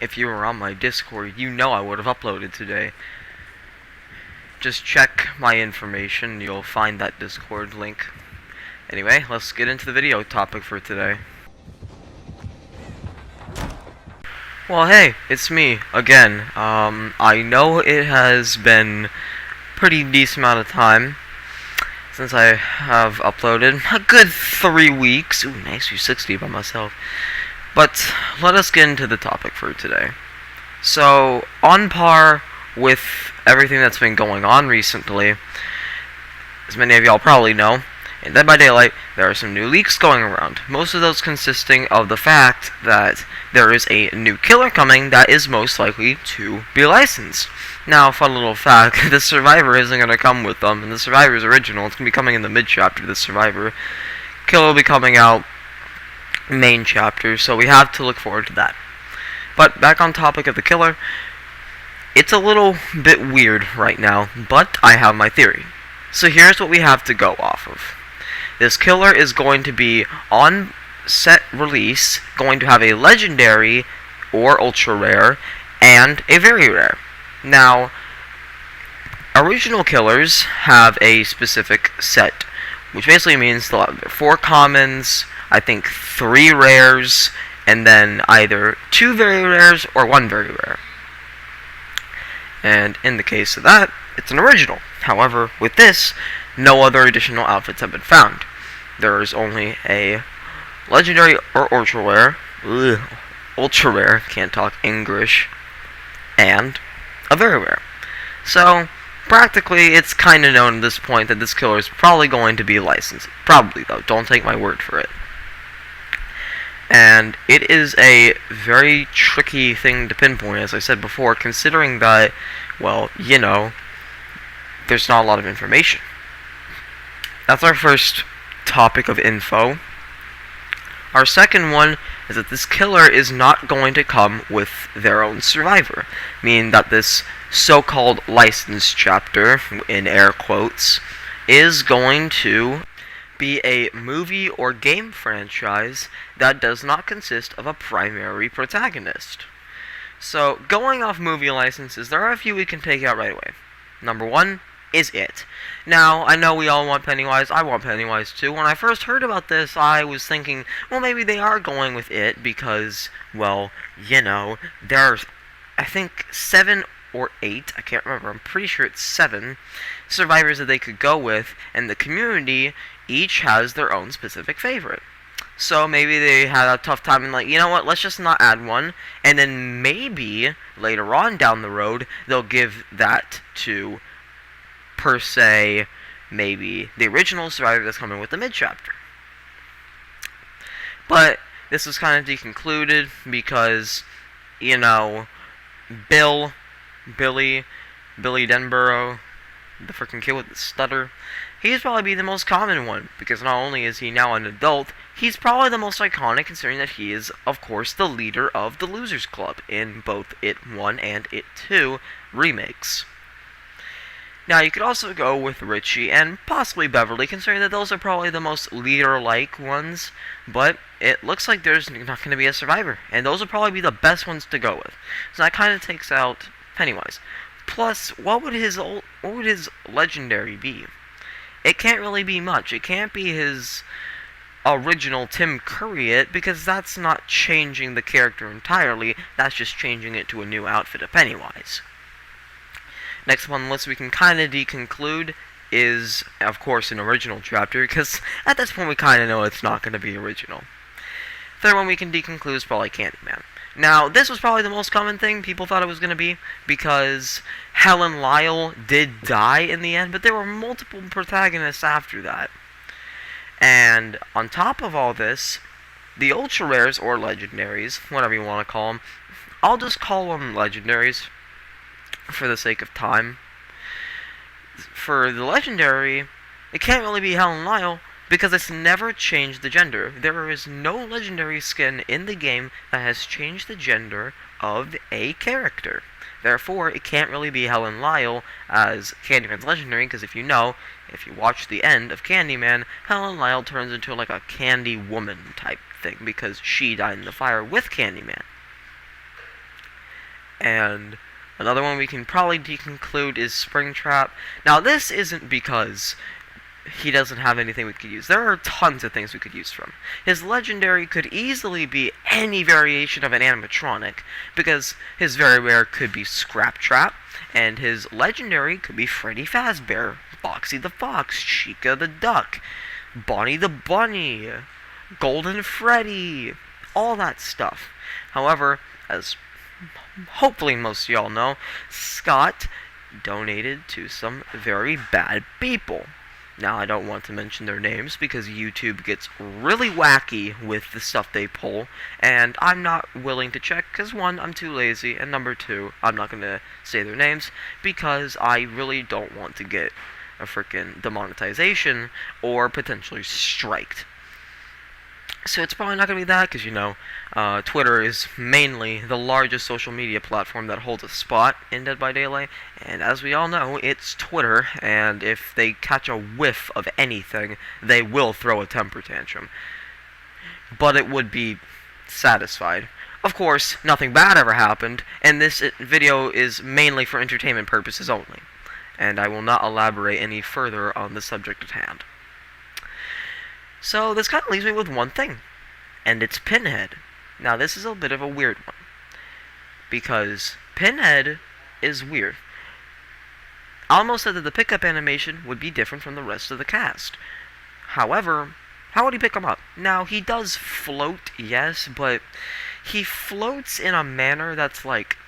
if you were on my Discord, you know I would have uploaded today. Just check my information, you'll find that Discord link. Anyway, let's get into the video topic for today. Well, hey, it's me, again. I know it has been pretty decent amount of time since I have uploaded. A good 3 weeks. Ooh, nice, 60 by myself. But let us get into the topic for today. So, on par with everything that's been going on recently, as many of y'all probably know, in Dead by Daylight, there are some new leaks going around. Most of those consisting of the fact that there is a new killer coming that is most likely to be licensed. Now, fun little fact, the Survivor isn't going to come with them, and the Survivor's original. It's going to be coming in the mid-chapter, the Survivor. Killer will be coming out main chapter, so we have to look forward to that. But back on topic of the killer, it's a little bit weird right now, but I have my theory. So here's what we have to go off of. This killer is going to be, on set release, going to have a legendary or ultra rare and a very rare. Now, original killers have a specific set, which basically means they'll have 4 commons, I think 3 rares, and then either 2 very rares or 1 very rare. And in the case of that, it's an original. However, with this, no other additional outfits have been found. There is only a legendary or ultra rare, can't talk English, and a very rare. So, practically, it's kind of known at this point that this killer is probably going to be licensed. Probably, though. Don't take my word for it. And it is a very tricky thing to pinpoint, as I said before, considering that, well, you know, there's not a lot of information. That's our first topic of info. Our second one is that this killer is not going to come with their own survivor, meaning that this so-called licensed chapter, in air quotes, is going to be a movie or game franchise that does not consist of a primary protagonist. So, going off movie licenses, there are a few we can take out right away. Number 1 is It. Now, I know we all want Pennywise, I want Pennywise too. When I first heard about this, I was thinking, well, maybe they are going with It because, well, you know, there's, I think, 7 or 8, I can't remember, I'm pretty sure it's 7 survivors that they could go with, and the community each has their own specific favorite. So maybe they had a tough time and like, you know what, let's just not add one, and then maybe later on down the road, they'll give that to, per se, maybe the original survivor that's coming with the mid-chapter. But this was kind of deconcluded because, you know, Billy Denborough, the freaking kid with the stutter, he's probably the most common one, because not only is he now an adult, he's probably the most iconic, considering that he is, of course, the leader of the Losers Club in both It 1 and It 2 remakes. Now, you could also go with Richie and possibly Beverly, considering that those are probably the most leader-like ones, but it looks like there's not going to be a survivor, and those will probably be the best ones to go with. So that kind of takes out Pennywise. Plus, what would his legendary be? It can't really be much. It can't be his original Tim Curry It, because that's not changing the character entirely, that's just changing it to a new outfit of Pennywise. Next one on the list we can kind of deconclude is, of course, an original chapter, because at this point we kind of know it's not going to be original. Third one we can deconclude is probably Candyman. Now, this was probably the most common thing people thought it was going to be, because Helen Lyle did die in the end, but there were multiple protagonists after that. And on top of all this, the ultra rares, or legendaries, whatever you want to call them, I'll just call them legendaries for the sake of time. For the legendary, it can't really be Helen Lyle, because it's never changed the gender. There is no legendary skin in the game that has changed the gender of a character. Therefore, it can't really be Helen Lyle as Candyman's legendary, because if you watch the end of Candyman, Helen Lyle turns into like a candy woman type thing, because she died in the fire with Candyman. And another one we can probably conclude is Springtrap. Now, this isn't because he doesn't have anything we could use. There are tons of things we could use from. His legendary could easily be any variation of an animatronic, because his very rare could be Scraptrap, and his legendary could be Freddy Fazbear, Foxy the Fox, Chica the Duck, Bonnie the Bunny, Golden Freddy, all that stuff. However, as hopefully most of y'all know, Scott donated to some very bad people. Now, I don't want to mention their names because YouTube gets really wacky with the stuff they pull, and I'm not willing to check because, one, I'm too lazy, and number two, I'm not going to say their names because I really don't want to get a frickin' demonetization or potentially striked. So it's probably not going to be that because, Twitter is mainly the largest social media platform that holds a spot in Dead by Daylight. And as we all know, it's Twitter, and if they catch a whiff of anything, they will throw a temper tantrum. But it would be satisfied. Of course, nothing bad ever happened, and this video is mainly for entertainment purposes only. And I will not elaborate any further on the subject at hand. So this kind of leaves me with one thing, and it's Pinhead. Now this is a bit of a weird one, because Pinhead is weird. I almost said that the pickup animation would be different from the rest of the cast. However, how would he pick him up? Now, he does float, yes, but he floats in a manner that's like,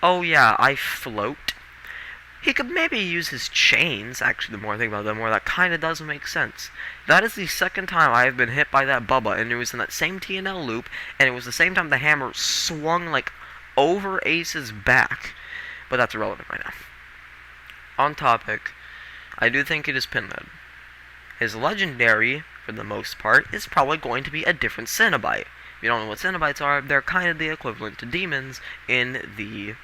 oh yeah, I float. He could maybe use his chains. Actually, the more I think about it, the more that kind of does make sense. That is the second time I have been hit by that Bubba, and it was in that same TNL loop, and it was the same time the hammer swung, like, over Ace's back. But that's irrelevant right now. On topic, I do think it is Pinhead. His legendary, for the most part, is probably going to be a different Cenobite. If you don't know what Cenobites are, they're kind of the equivalent to demons in the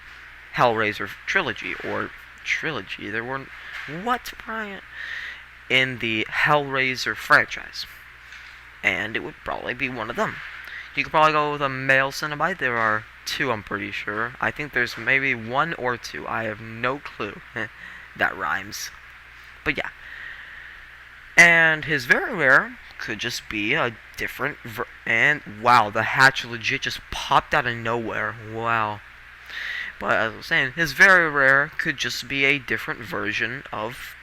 Hellraiser trilogy, or trilogy. There weren't... What, Brian? In the Hellraiser franchise. And it would probably be one of them. You could probably go with a male Cenobite. There are two, I'm pretty sure. I think there's maybe one or two. I have no clue. That rhymes. But yeah. And his very rare could just be a different... and wow, the hatch legit just popped out of nowhere. Wow. But as I was saying, his very rare could just be a different version of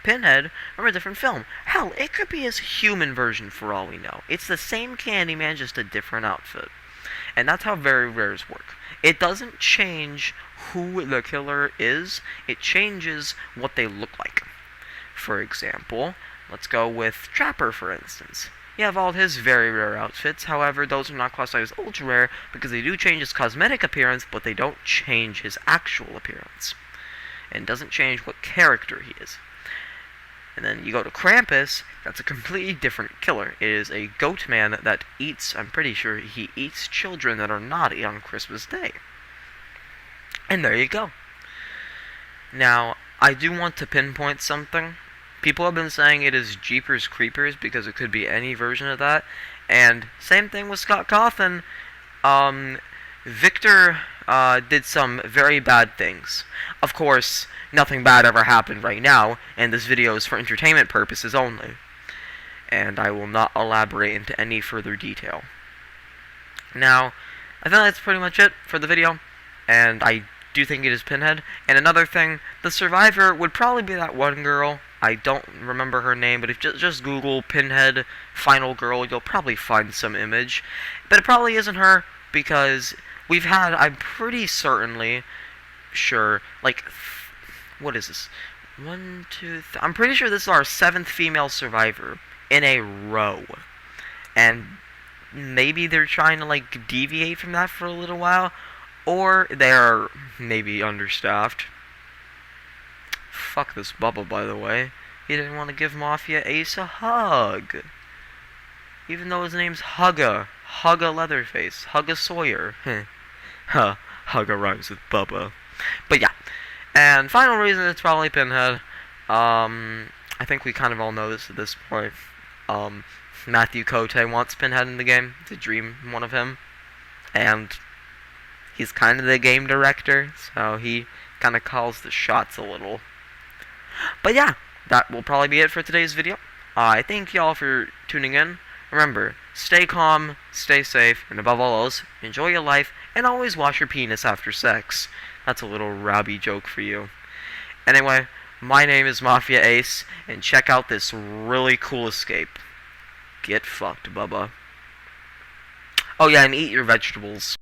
Pinhead from a different film. Hell, it could be his human version for all we know. It's the same Candyman, just a different outfit. And that's how very rares work. It doesn't change who the killer is, it changes what they look like. For example, let's go with Trapper, for instance. You have all his very rare outfits, however, those are not classified as ultra rare because they do change his cosmetic appearance, but they don't change his actual appearance. And doesn't change what character he is. And then you go to Krampus, that's a completely different killer. It is a goat man that eats, I'm pretty sure he eats children that are naughty on Christmas Day. And there you go. Now, I do want to pinpoint something. People have been saying it is Jeepers Creepers because it could be any version of that. And same thing with Scott Cawthon. Victor did some very bad things. Of course, nothing bad ever happened right now, and this video is for entertainment purposes only. And I will not elaborate into any further detail. Now, I think that's pretty much it for the video, and I do think it is Pinhead. And another thing, the survivor would probably be that one girl. I don't remember her name, but if just Google Pinhead Final Girl, you'll probably find some image. But it probably isn't her, because we've had, I'm pretty certainly sure, like, what is this? I'm pretty sure this is our 7th female survivor in a row. And maybe they're trying to, like, deviate from that for a little while, or they're maybe understaffed. Fuck this Bubba, by the way. He didn't want to give Mafia Ace a hug. Even though his name's Hugga. Hugga Leatherface. Hugga Sawyer. Huh. Hugga rhymes with Bubba. But yeah. And final reason it's probably Pinhead. I think we kind of all know this at this point. Matthew Cote wants Pinhead in the game. It's a dream, one of him. And He's kind of the game director, so he kind of calls the shots a little. But yeah, that will probably be it for today's video. I thank y'all for tuning in. Remember, stay calm, stay safe, and above all else, enjoy your life, and always wash your penis after sex. That's a little Robbie joke for you. Anyway, my name is Mafia Ace, and check out this really cool escape. Get fucked, Bubba. Oh yeah, and eat your vegetables.